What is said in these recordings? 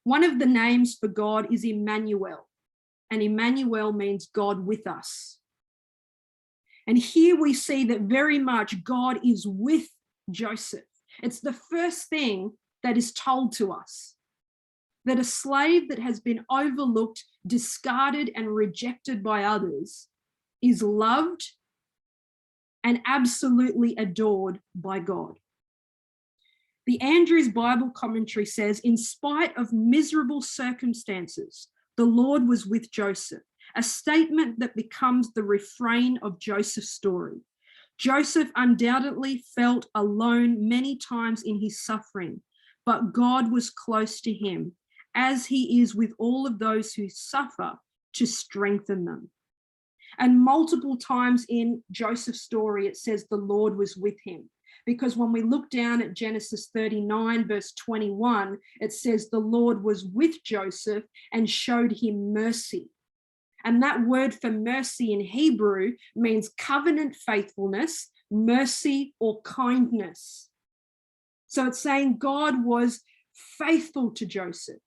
One of the names for God is Emmanuel, and Emmanuel means God with us. And here we see that very much God is with Joseph. It's the first thing that is told to us, that a slave that has been overlooked, discarded, and rejected by others is loved and absolutely adored by God. The Andrews Bible commentary says, in spite of miserable circumstances, the Lord was with Joseph, a statement that becomes the refrain of Joseph's story. Joseph undoubtedly felt alone many times in his suffering, but God was close to him, as he is with all of those who suffer, to strengthen them. And multiple times in Joseph's story, it says the Lord was with him. Because when we look down at Genesis 39, verse 21, it says the Lord was with Joseph and showed him mercy. And that word for mercy in Hebrew means covenant faithfulness, mercy, or kindness. So it's saying God was faithful to Joseph.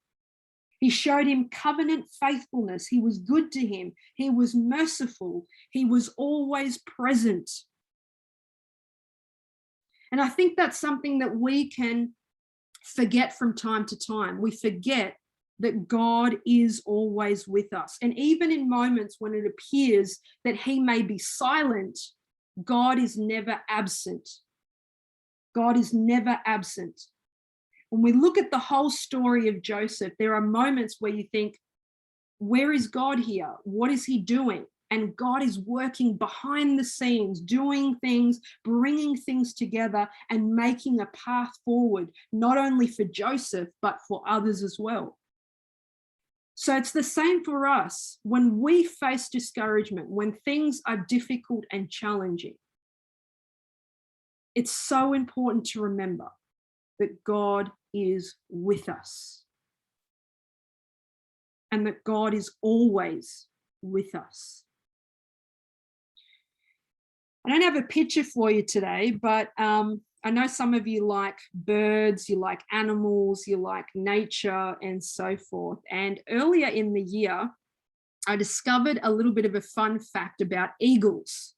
He showed him covenant faithfulness. He was good to him. He was merciful. He was always present. And I think that's something that we can forget from time to time. We forget that God is always with us. And even in moments when it appears that he may be silent, God is never absent. God is never absent. When we look at the whole story of Joseph, there are moments where you think, where is God here? What is he doing? And God is working behind the scenes, doing things, bringing things together and making a path forward, not only for Joseph, but for others as well. So it's the same for us. When we face discouragement, when things are difficult and challenging, it's so important to remember that God is with us and that God is always with us. I don't have a picture for you today, but I know some of you like birds, you like animals, you like nature and so forth. And earlier in the year, I discovered a little bit of a fun fact about eagles.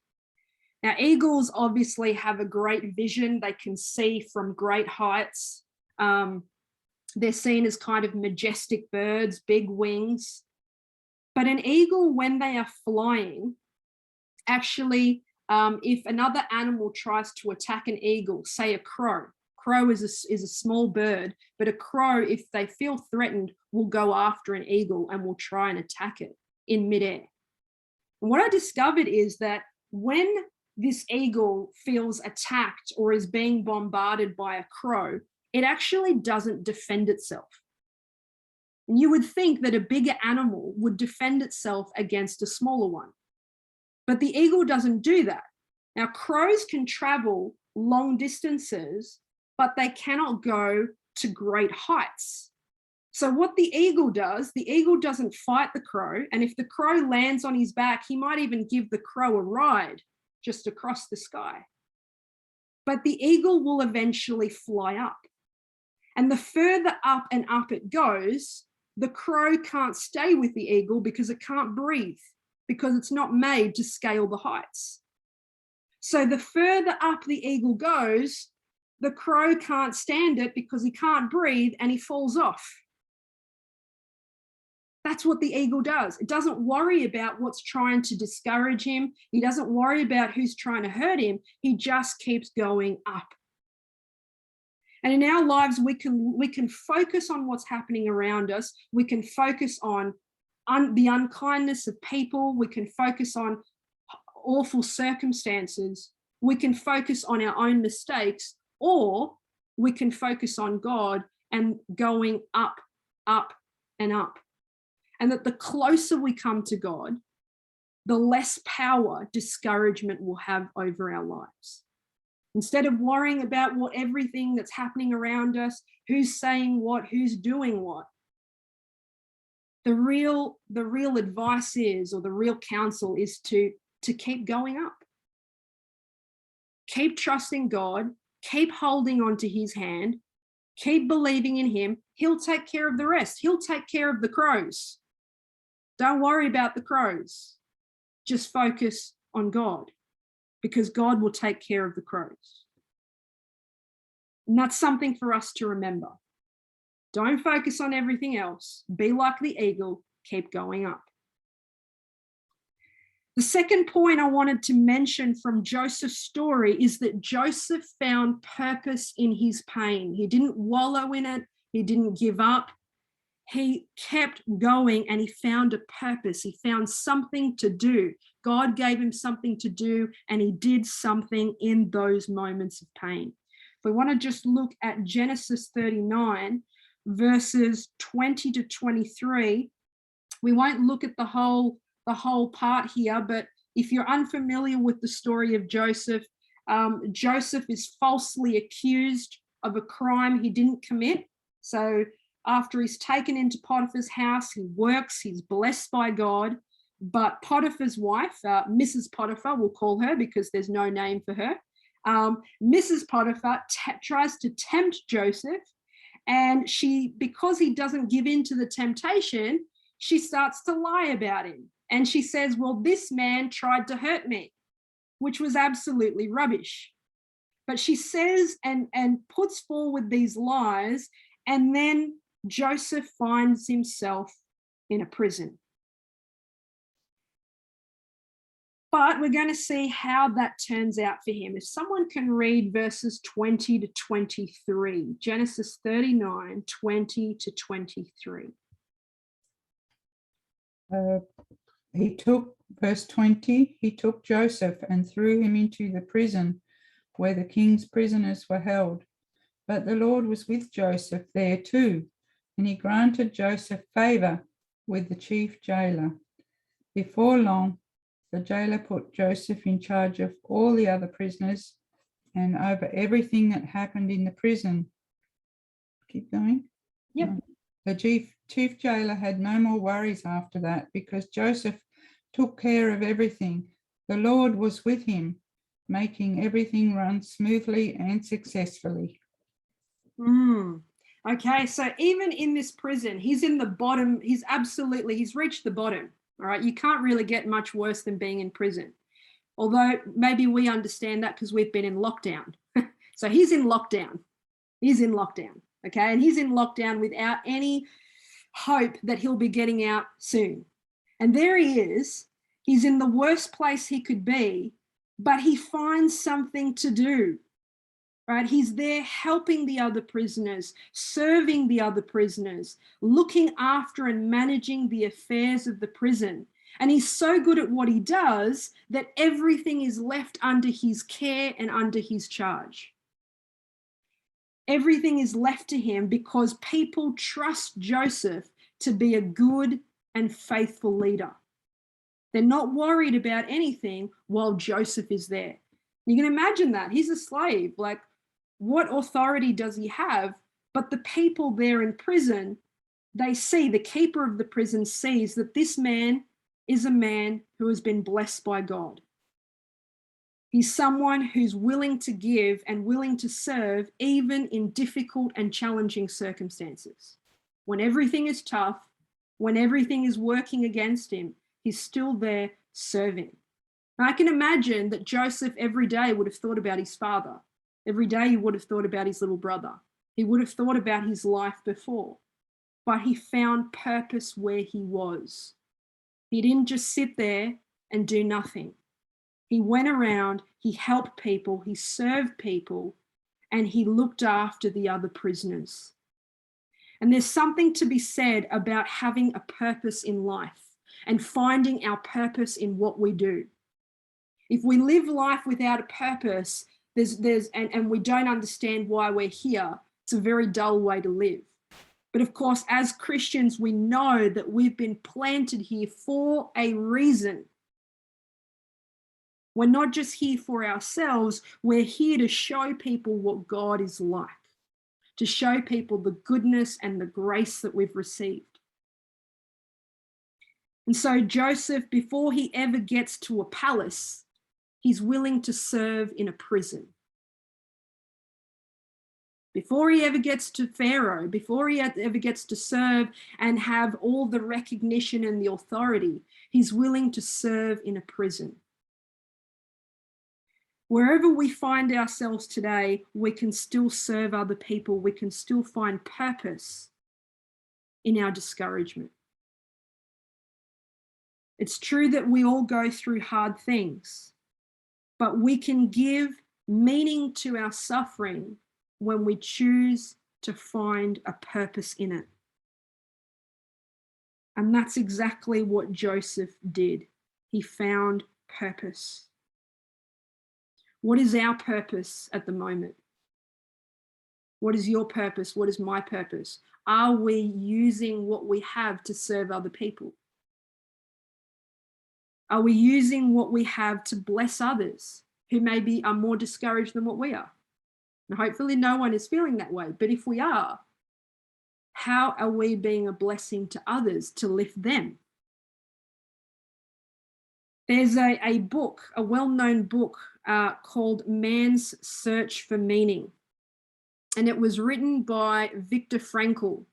Now, eagles obviously have a great vision. They can see from great heights. They're seen as kind of majestic birds, big wings. But an eagle, when they are flying, actually, if another animal tries to attack an eagle, say a crow is a small bird, but a crow, if they feel threatened, will go after an eagle and will try and attack it in midair. And what I discovered is that when this eagle feels attacked or is being bombarded by a crow, it actually doesn't defend itself. And you would think that a bigger animal would defend itself against a smaller one. But the eagle doesn't do that. Now, crows can travel long distances, but they cannot go to great heights. So what the eagle does, the eagle doesn't fight the crow. And if the crow lands on his back, he might even give the crow a ride just across the sky. But the eagle will eventually fly up. And the further up and up it goes, the crow can't stay with the eagle because it can't breathe, because it's not made to scale the heights. So the further up the eagle goes, the crow can't stand it because he can't breathe and he falls off. That's what the eagle does. It doesn't worry about what's trying to discourage him. He doesn't worry about who's trying to hurt him. He just keeps going up. And in our lives, we can focus on what's happening around us. We can focus on the unkindness of people. We can focus on awful circumstances. We can focus on our own mistakes, or we can focus on God and going up, up, and up. And that the closer we come to God, the less power discouragement will have over our lives. Instead of worrying about everything that's happening around us, who's saying what, who's doing what, the real advice is, or the real counsel is to keep going up. Keep trusting God, keep holding on to his hand, Keep believing in him. He'll take care of the rest. He'll take care of the crows. Don't worry about the crows. Just focus on God, because God will take care of the crows. And that's something for us to remember. Don't focus on everything else. Be like the eagle. Keep going up. The second point I wanted to mention from Joseph's story is that Joseph found purpose in his pain. He didn't wallow in it. He didn't give up. He kept going and he found a purpose. He found something to do. God gave him something to do and he did something in those moments of pain. If we want to just look at Genesis 39, verses 20 to 23, we won't look at the whole part here, but if you're unfamiliar with the story of Joseph, Joseph is falsely accused of a crime he didn't commit. So after he's taken into Potiphar's house, he works, he's blessed by God, but Potiphar's wife, Mrs. Potiphar, we'll call her because there's no name for her, Mrs. Potiphar tries to tempt Joseph, and because he doesn't give in to the temptation, she starts to lie about him. And she says, well, this man tried to hurt me, which was absolutely rubbish. But she says and puts forward these lies, and then Joseph finds himself in a prison. But we're going to see how that turns out for him. If someone can read verses 20 to 23, Genesis 39, 20 to 23. Verse 20, he took Joseph and threw him into the prison where the king's prisoners were held. But the Lord was with Joseph there too, and he granted Joseph favor with the chief jailer. Before long, the jailer put Joseph in charge of all the other prisoners and over everything that happened in the prison. Keep going. Yep. The chief jailer had no more worries after that because Joseph took care of everything. The Lord was with him, making everything run smoothly and successfully. Okay, so even in this prison, he's in the bottom. He's reached the bottom. All right, you can't really get much worse than being in prison. Although maybe we understand that because we've been in lockdown. So he's in lockdown. He's in lockdown, okay? And he's in lockdown without any hope that he'll be getting out soon. And there he is. He's in the worst place he could be, but he finds something to do. Right? He's there helping the other prisoners, serving the other prisoners, looking after and managing the affairs of the prison. And he's so good at what he does that everything is left under his care and under his charge. Everything is left to him because people trust Joseph to be a good and faithful leader. They're not worried about anything while Joseph is there. You can imagine that. He's a slave. Like, what authority does he have? But the people there in prison, they see, the keeper of the prison sees that this man is a man who has been blessed by God. He's someone who's willing to give and willing to serve even in difficult and challenging circumstances. When everything is tough, when everything is working against him, he's still there serving. Now, I can imagine that Joseph every day would have thought about his father. Every day he would have thought about his little brother. He would have thought about his life before, but he found purpose where he was. He didn't just sit there and do nothing. He went around, he helped people, he served people, and he looked after the other prisoners. And there's something to be said about having a purpose in life and finding our purpose in what we do. If we live life without a purpose, and we don't understand why we're here, it's a very dull way to live. But of course, as Christians, we know that we've been planted here for a reason. We're not just here for ourselves, we're here to show people what God is like, to show people the goodness and the grace that we've received. And so Joseph, before he ever gets to a palace, he's willing to serve in a prison. before he ever gets to Pharaoh, before he ever gets to serve and have all the recognition and the authority, he's willing to serve in a prison. Wherever we find ourselves today, we can still serve other people. We can still find purpose in our discouragement. It's true that we all go through hard things, but we can give meaning to our suffering when we choose to find a purpose in it. And that's exactly what Joseph did. He found purpose. What is our purpose at the moment? What is your purpose? What is my purpose? Are we using what we have to serve other people? Are we using what we have to bless others who maybe are more discouraged than what we are? And hopefully no one is feeling that way. But if we are, how are we being a blessing to others to lift them? There's a book, a well-known book called Man's Search for Meaning. And it was written by Viktor Frankl.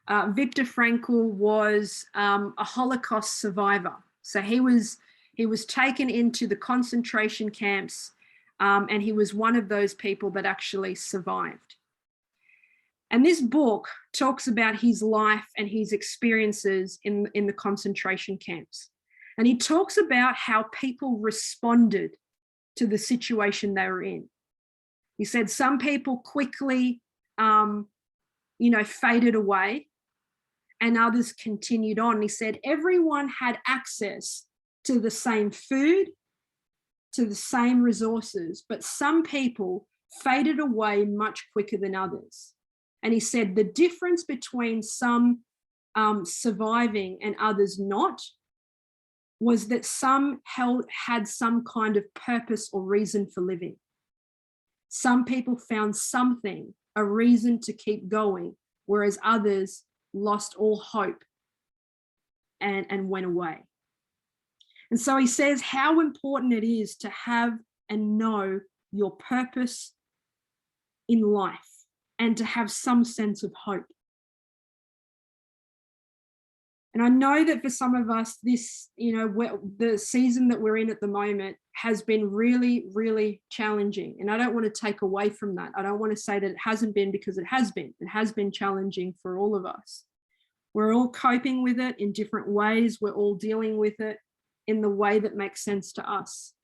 Viktor Frankl was a Holocaust survivor. So he was taken into the concentration camps, and he was one of those people that actually survived. And this book talks about his life and his experiences in the concentration camps. And he talks about how people responded to the situation they were in. He said some people quickly, faded away, and others continued on. He said everyone had access to the same food, to the same resources, but some people faded away much quicker than others. And he said the difference between some surviving and others not was that some had some kind of purpose or reason for living. Some people found something, a reason to keep going, whereas others lost all hope and went away. And so he says how important it is to have and know your purpose in life and to have some sense of hope. And I know that for some of us, this, the season that we're in at the moment has been really, really challenging. And I don't want to take away from that. I don't want to say that it hasn't been, because it has been. It has been challenging for all of us. We're all coping with it in different ways. We're all dealing with it in the way that makes sense to us.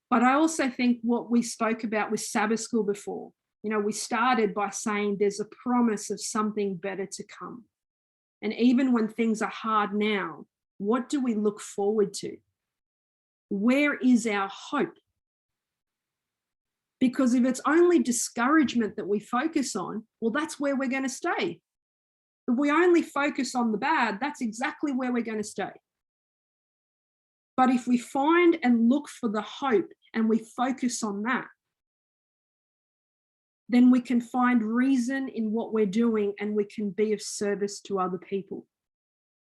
But I also think what we spoke about with Sabbath school before, we started by saying there's a promise of something better to come. And even when things are hard now, what do we look forward to? Where is our hope? Because if it's only discouragement that we focus on, well, that's where we're going to stay. If we only focus on the bad, that's exactly where we're going to stay. But if we find and look for the hope and we focus on that, then we can find reason in what we're doing and we can be of service to other people.